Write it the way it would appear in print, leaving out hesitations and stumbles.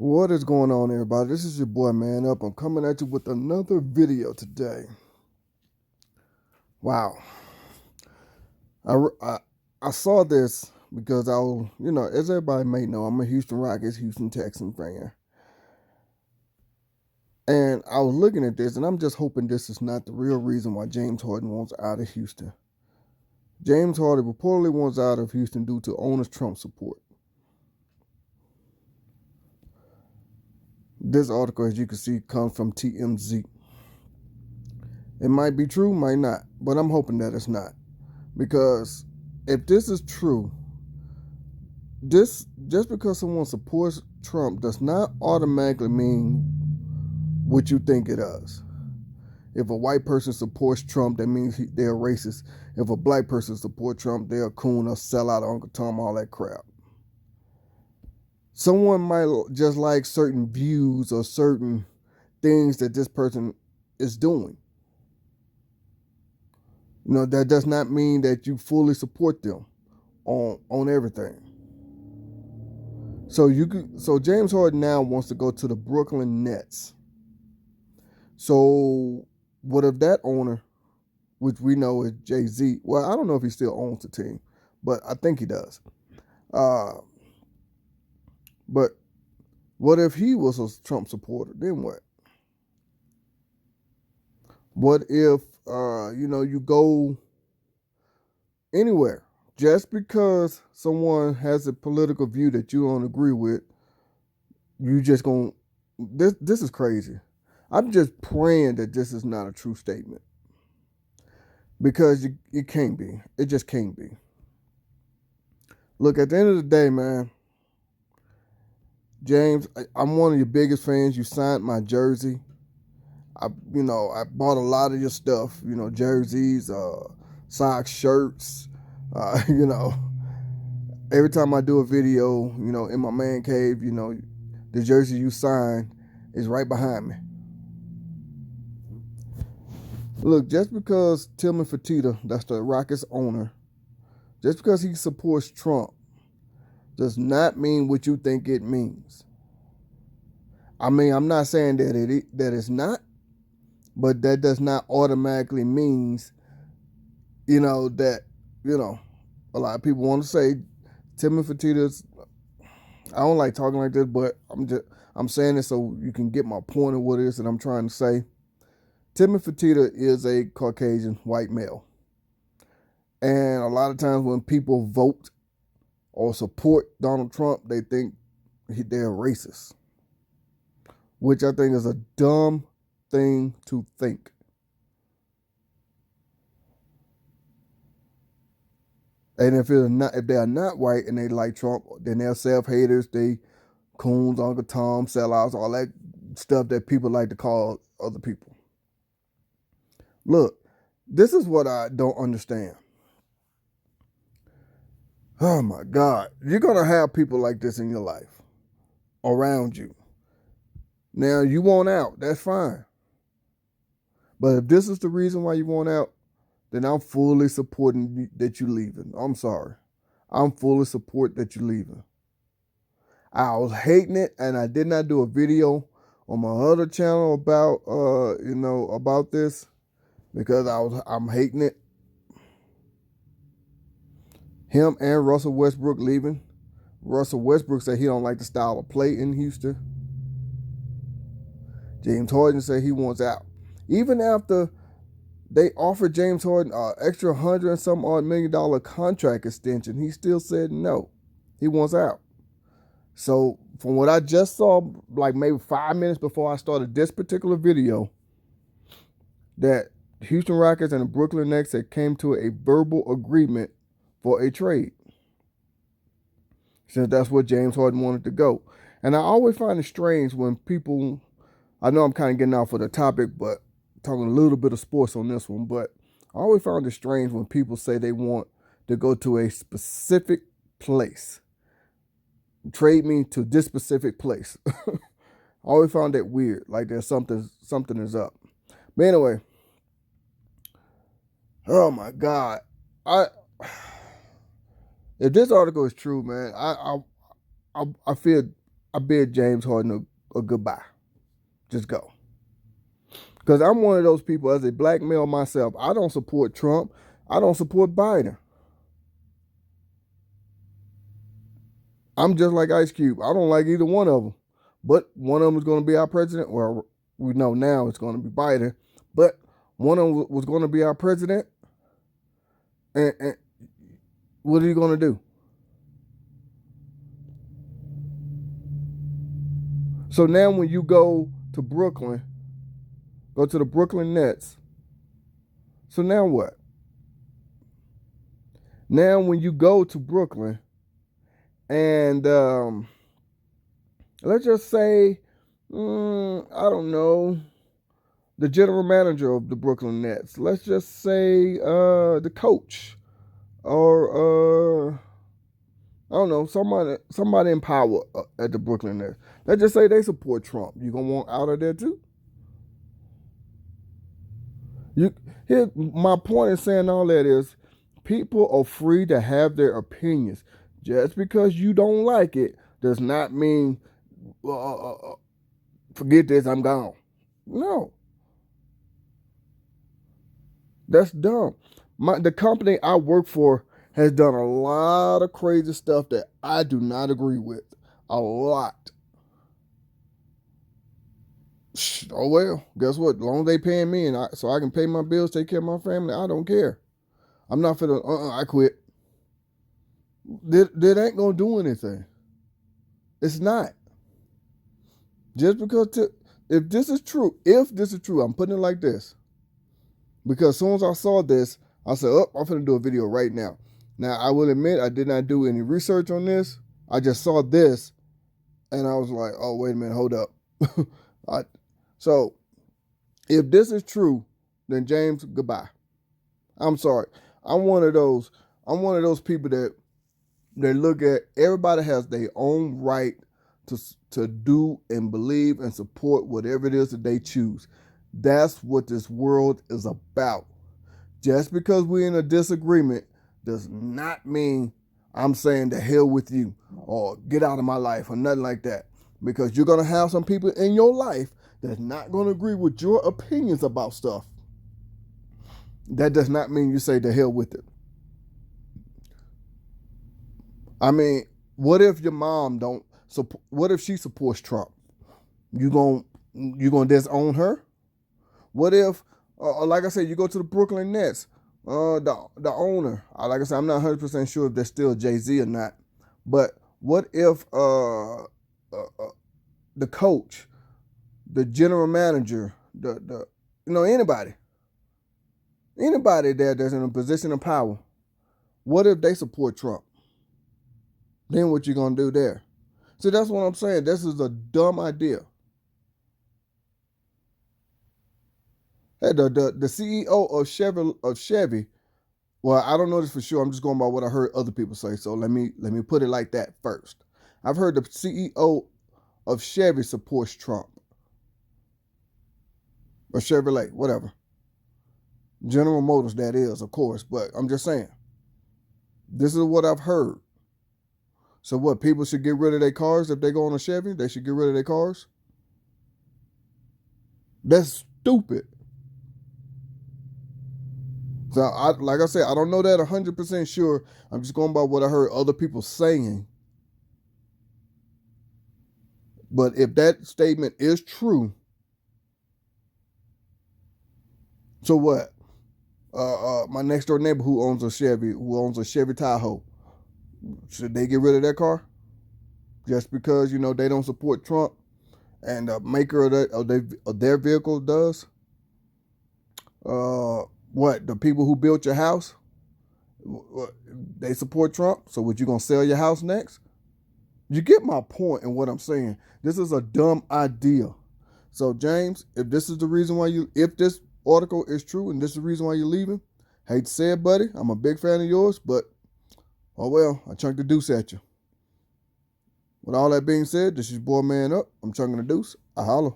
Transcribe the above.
What is going on, everybody? This is your boy Man Up. I'm coming at you with another video today. Wow. I, I saw this because as everybody may know, I'm a Houston Rockets, Houston Texans fan. And I was looking at this, and I'm just hoping this is not the real reason why James Harden wants out of Houston. James Harden reportedly wants out of Houston due to owner's Trump support. This article, as you can see, comes from TMZ. It might be true, might not, but I'm hoping that it's not. Because if this is true, this just because someone supports Trump does not automatically mean what you think it does. If a white person supports Trump, that means they're racist. If a black person supports Trump, they're a coon, a sellout, Uncle Tom, all that crap. Someone might just like certain views or certain things that this person is doing. That does not mean that you fully support them on everything. So James Harden now wants to go to the Brooklyn Nets. So what if that owner, which we know is Jay-Z, well, I don't know if he still owns the team, but I think he does. But what if he was a Trump supporter? Then what? What if you go anywhere just because someone has a political view that you don't agree with, you just gonna this is crazy. I'm just praying that this is not a true statement because it can't be. It just can't be. Look, at the end of the day, man, James, I'm one of your biggest fans. You signed my jersey. I bought a lot of your stuff. Jerseys, socks, shirts. Uh, you know, every time I do a video, in my man cave, the jersey you signed is right behind me. Look, just because Tillman Fertitta, that's the Rockets owner, just because he supports Trump does not mean what you think it means. I mean, I'm not saying that it's not, but that does not automatically means, that, a lot of people want to say Tillman Fertitta's. I don't like talking like this, but I'm saying it so you can get my point of what it is that I'm trying to say. Tillman Fertitta is a Caucasian white male. And a lot of times when people vote or support Donald Trump, they think they're racist, which I think is a dumb thing to think. And if they are not white and they like Trump, then they're self-haters, they coons, Uncle Tom, sellouts, all that stuff that people like to call other people. Look, this is what I don't understand. Oh my God. You're going to have people like this in your life around you. Now, you want out. That's fine. But if this is the reason why you want out, then I'm fully supporting that you're leaving. I'm sorry. I'm fully support that you're leaving. I was hating it, and I did not do a video on my other channel about this because I'm hating it. Him and Russell Westbrook leaving. Russell Westbrook said he don't like the style of play in Houston. James Harden said he wants out. Even after they offered James Harden an extra $100 and some odd $1 million contract extension, he still said no. He wants out. So from what I just saw, like maybe 5 minutes before I started this particular video, that Houston Rockets and the Brooklyn Nets had came to a verbal agreement for a trade, since that's what James Harden wanted to go. And I always find it strange when people, I know I'm kind of getting off of the topic, but talking a little bit of sports on this one, but I always found it strange when people say they want to go to a specific place. Trade me to this specific place. I always found that weird, like there's something is up. But anyway, oh my God. If this article is true, man, I feel I bid James Harden a goodbye. Just go. Because I'm one of those people, as a black male myself, I don't support Trump. I don't support Biden. I'm just like Ice Cube. I don't like either one of them. But one of them is going to be our president. Well, we know now it's going to be Biden. But one of them was going to be our president. And what are you going to do? So now when you go to Brooklyn, go to the Brooklyn Nets. So now what? Now when you go to Brooklyn and let's just say, I don't know, the general manager of the Brooklyn Nets. Let's just say the coach, or I don't know, somebody in power at the Brooklyn Nets. Let's just say they support Trump. You gonna want out of there too? Here, my point in saying all that is, people are free to have their opinions. Just because you don't like it does not mean, forget this, I'm gone. No, that's dumb. The company I work for has done a lot of crazy stuff that I do not agree with. A lot. Oh well, guess what? As long as they paying me so I can pay my bills, take care of my family, I don't care. I'm not finna, I quit. That ain't gonna do anything. It's not. Just because, if this is true, I'm putting it like this. Because as soon as I saw this, I said, oh, I'm finna do a video right now. Now, I will admit, I did not do any research on this. I just saw this, and I was like, oh, wait a minute, hold up. So, if this is true, then James, goodbye. I'm sorry. I'm one of those people that they look at, everybody has their own right to do and believe and support whatever it is that they choose. That's what this world is about. Just because we're in a disagreement does not mean I'm saying the hell with you or get out of my life or nothing like that. Because you're going to have some people in your life that's not going to agree with your opinions about stuff. That does not mean you say the hell with it. I mean, what if your mom don't support, what if she supports Trump? You gonna disown her? What if, like I said, you go to the Brooklyn Nets, the owner, like I said, I'm not 100% sure if they're still Jay-Z or not, but what if the coach, the general manager, anybody there that's in a position of power, what if they support Trump? Then what you gonna do there? See, that's what I'm saying. This is a dumb idea. Hey, the CEO of Chevy. Well, I don't know this for sure. I'm just going by what I heard other people say. So let me put it like that first. I've heard the CEO of Chevy supports Trump. Or Chevrolet, whatever. General Motors, that is, of course. But I'm just saying. This is what I've heard. So what, people should get rid of their cars if they go on a Chevy? They should get rid of their cars? That's stupid. So, like I said, I don't know that 100% sure. I'm just going by what I heard other people saying. But if that statement is true, so what? My next door neighbor who owns a Chevy Tahoe, should they get rid of their car? Just because, they don't support Trump and the maker of their vehicle does? What, the people who built your house, they support Trump? So what, you gonna sell your house next? You get my point in what I'm saying. This is a dumb idea. So James, if this is the reason why if this article is true and this is the reason why you're leaving, hate to say it, buddy, I'm a big fan of yours, but oh well, I chunked the deuce at you. With all that being said, this is your boy Man Up. I'm chunking the deuce. I holla.